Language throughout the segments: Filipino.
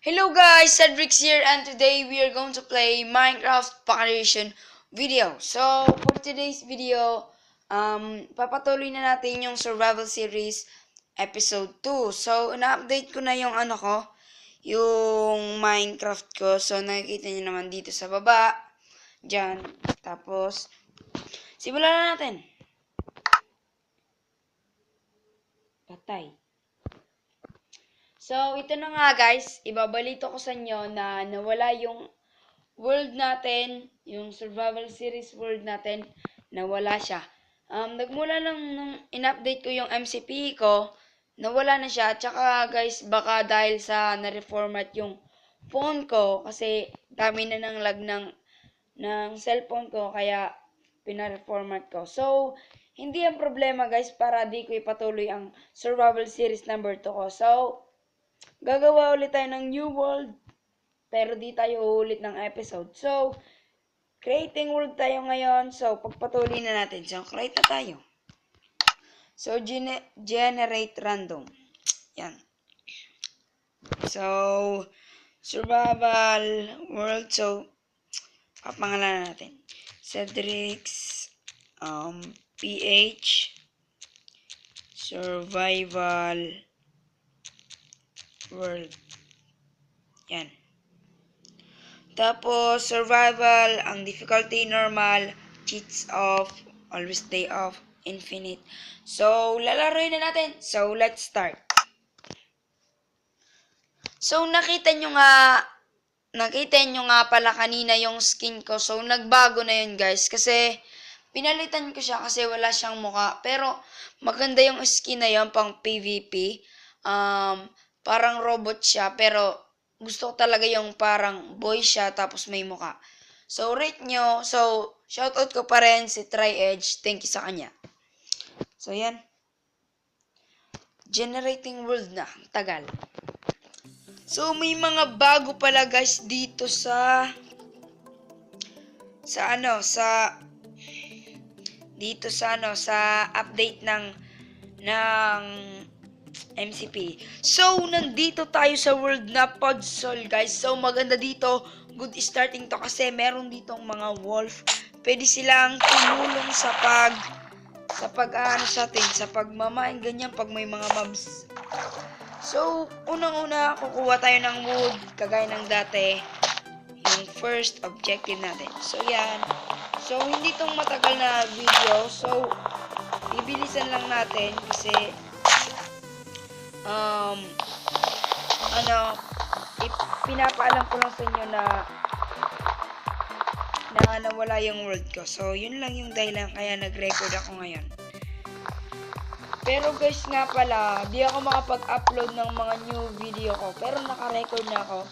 Hello guys, Cedrix here, and today we are going to play Minecraft Pack-a-Edition video. So, for today's video, papatuloy na natin yung Survival Series Episode 2. So, na-update ko na yung yung Minecraft ko. So, nakikita nyo naman dito sa baba. Diyan. Tapos, simulan na natin. Patay. So, ito na nga guys, ibabalito ko sa inyo na nawala yung world natin, yung survival series world natin, nawala siya. Nagmula lang nung in-update ko yung MCP ko, nawala na siya. Tsaka guys, baka dahil sa na-reformat yung phone ko, kasi dami na ng lag ng cellphone ko, kaya pina-reformat ko. So, hindi ang problema guys, para di ko ipatuloy ang survival series number 2 ko. So, gagawa ulit tayo ng new world, pero di tayo uulit ng episode. So, creating world tayo ngayon. So, pagpatuloy na natin. So, create na tayo. So, generate random. Yan. So, survival world. So, papangalanan natin. Cedrix, PH, survival world. Yan. Tapos, survival, ang difficulty normal, cheats off, always day off, infinite. So, lalaroin na natin. So, let's start. So, nakita nyo nga pala kanina yung skin ko. So, nagbago na yun guys. Kasi, pinalitan ko siya kasi wala siyang mukha. Pero, maganda yung skin na yun pang PvP. Parang robot siya, pero gusto ko talaga yung parang boy siya tapos may muka. So, rate nyo. So, shoutout ko pa rin si Tri-Edge. Thank you sa kanya. So, yan. Generating world na. Tagal. So, may mga bago pala guys dito sa update ng MCP. So, nandito tayo sa world na Podzol, guys. So, maganda dito. Good starting to kasi meron ditong mga wolf. Pwede silang tumulong sa pagmamain, ganyan, pag may mga mobs. So, unang-una, kukuha tayo ng wood, kagaya ng dati. Yung first objective natin. So, yan. So, hindi tong matagal na video. So, bibilisan lang natin kasi pinapaalam ko lang sa inyo na nawala yung world ko. So, yun lang yung dahilan kaya nag-record ako ngayon. Pero guys nga pala, di ako makapag-upload ng mga new video ko. Pero naka-record na ako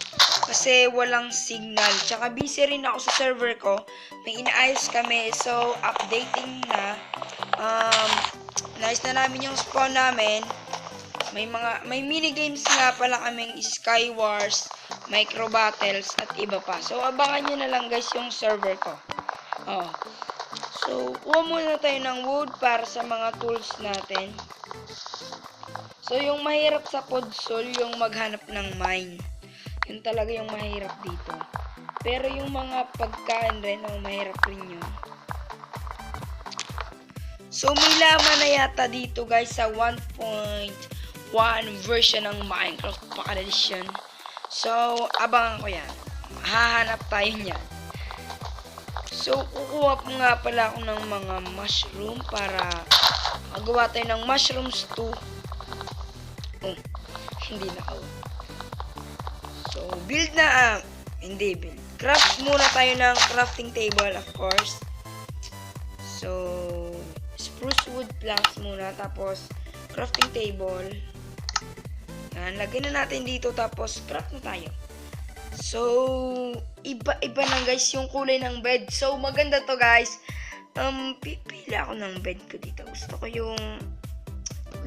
kasi walang signal. Tsaka busy rin ako sa server ko. May inaayos kami. So, updating na. Nice na namin yung spawn namin. May minigames nga pala kaming Sky Wars, Micro Battles, at iba pa. So, abangan nyo na lang guys yung server ko. So, kuha muna tayo ng wood para sa mga tools natin. So, yung mahirap sa Podzol, yung maghanap ng mine. Yun talaga yung mahirap dito. Pero yung mga pagkain rin, mahirap rin yun. So, may laman na yata dito guys sa 1.1 version ng Minecraft Pack-a-Edition. So, abangan ko yan. Hahanap tayo niyan. So, kukuha po nga pala ako ng mga mushroom para magawa tayo ng mushrooms 2. Hindi na ako. So, build na, hindi build. Craft muna tayo ng crafting table, of course. So, spruce wood planks muna, tapos crafting table. Yan, lagyan na natin dito, tapos craft na tayo. So, iba na guys yung kulay ng bed. So, maganda to guys. Pipili ako ng bed ko dito. Gusto ko yung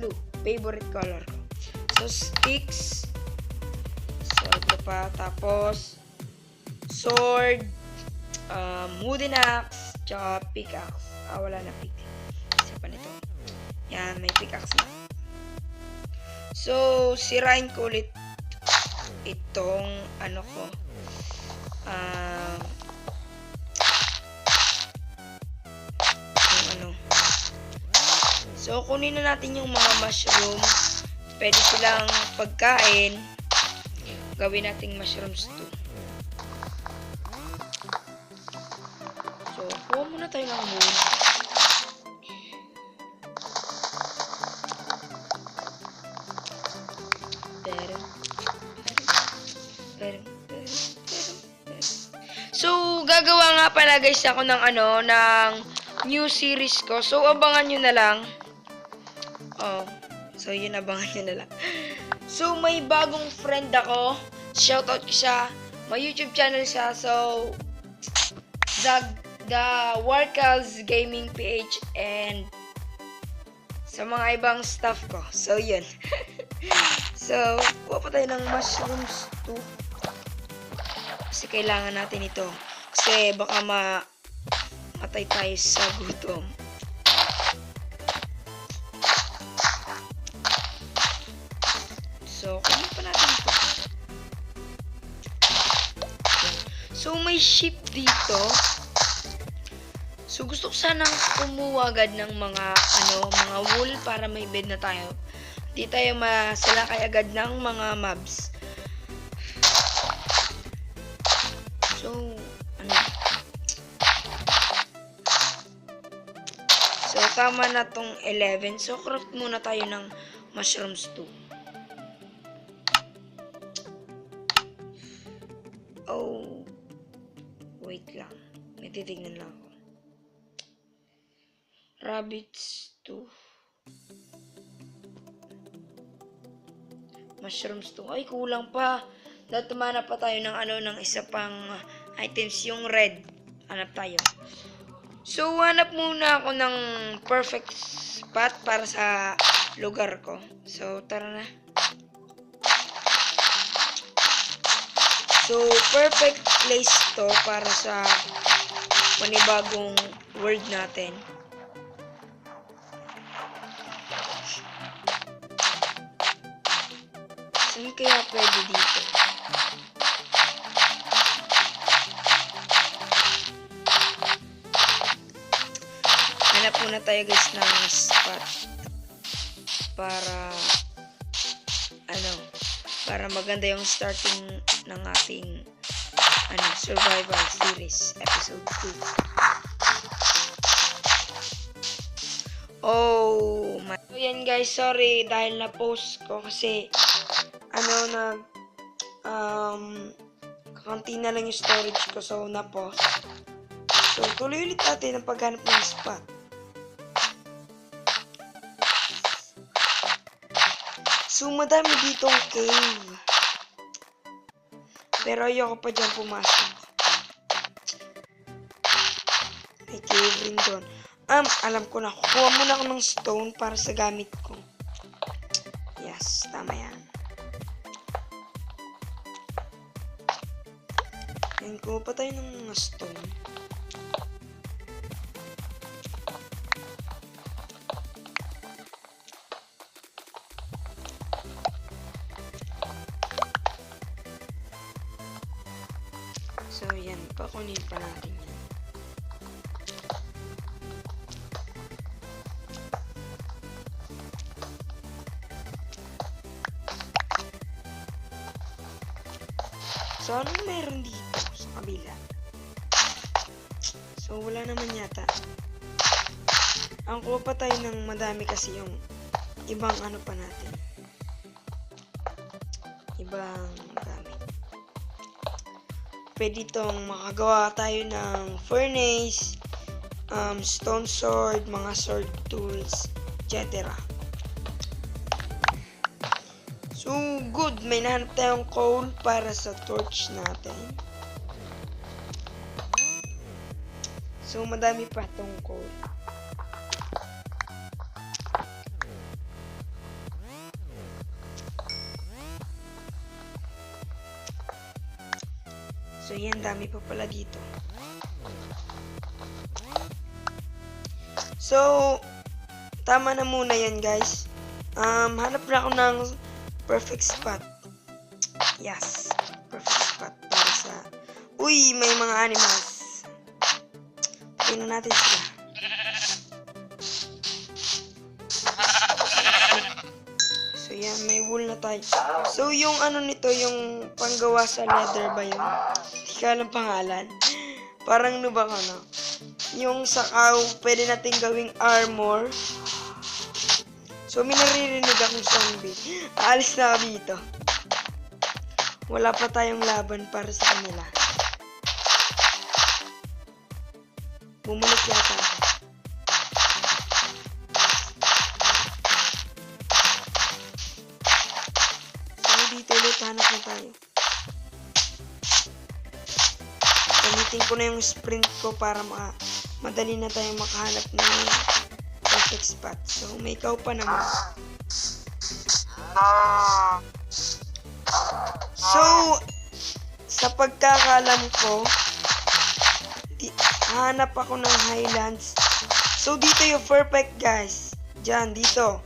blue, favorite color ko. So, sticks. So, pa. Tapos, sword, wooden axe, tsaka pickaxe. Wala na pick. Isa pa nito. Yan, may pickaxe na. So, sirain ko ulit itong ano ko. Yung ano. So, kunin na natin yung mga mushroom. Pwede silang pagkain. Gawin nating mushroom stew. So, kuha muna tayo ng wood. So, gagawa nga pala guys ako ng ng new series ko. So, abangan nyo na lang. So, yun, abangan nyo na lang. So, may bagong friend ako. Shoutout ko siya. May YouTube channel siya. So, the Warcals Gaming PH and sa mga ibang stuff ko. So, yun. So, kuha pa tayo ng mushrooms too. Kasi kailangan natin ito. Kasi baka matay tayo sa gutom. So, kunin pa natin ito. So, may sheep dito. So, gusto ko sanang kumuha agad ng mga wool para may bed na tayo. Di tayo masalakay agad ng mga mobs. So, So, tama na tong 11. So, craft muna tayo ng mushroom stew. Wait lang. May titignan lang ako. Rabbit stew. Mushroom stew. Ay, kulang pa. Datumana pa tayo ng isa pang items, yung red. Hanap tayo. So, hanap muna ako ng perfect spot para sa lugar ko. So, tara na. So, perfect place to para sa panibagong world natin. Saan kaya pwede dito? Hanap muna tayo guys ng spot para maganda yung starting ng ating survival series episode 2. So yan guys, sorry dahil na-post ko kasi kakunti na lang yung storage ko, so na-post. So tuloy ulit natin ang paghanap ng spot. So madami ditong cave. Pero ayoko pa dyan pumasok. May cave rin doon. Alam ko na. Kukuha muna ako ng stone para sa gamit ko. Yes, tama yan. Yan, kuha pa tayo ng mga stone. So, yan. Pakunin pa natin yan. So, anong meron dito sa kabila? So, wala naman yata. Ang kuha pa tayo ng madami kasi yung ibang pa natin. Ibang gamit. Pwede itong makagawa tayo ng furnace, stone sword, mga sword tools, etc. So, good. May nahanap tayong coal para sa torch natin. So, madami pa itong coal. So, yan, dami pa pala dito. So, tama na muna yan, guys. Hanap na ako ng perfect spot. Yes, perfect spot para sa... Uy, may mga animals. Tingnan natin sila. So, yan, may wool na tayo. So, yung ano nito, yung panggawa sa leather ba yun? Hindi ka alam pangalan. Parang ano ba ka, no? Yung sakaw, pwede natin gawing armor. So, may naririnig akong zombie. Aalis na ako dito. Wala pa tayong laban para sa kanila. Bumalik yata ako. So, dito ulit, hanap na tayo. Gamitin ko na yung sprint ko para madali na tayong makahanap ng perfect spot. So, may ikaw pa naman. So, sa pagkakalam ko, hanap ako ng highlands. So, dito yung perfect, guys. Diyan, dito.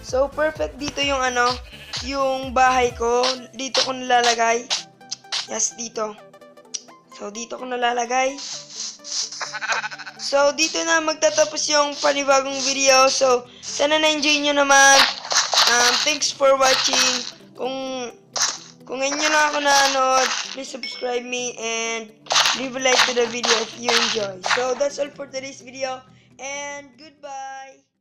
So, perfect dito yung yung bahay ko. Dito ko nalalagay. Yes, dito. So, dito ko nalalagay. So, dito na magtatapos yung panibagong video. So, sana na-enjoy nyo naman. Thanks for watching. Kung ngayon nyo lang ako nanood, please subscribe me and leave a like to the video if you enjoy. So, that's all for today's video. And goodbye!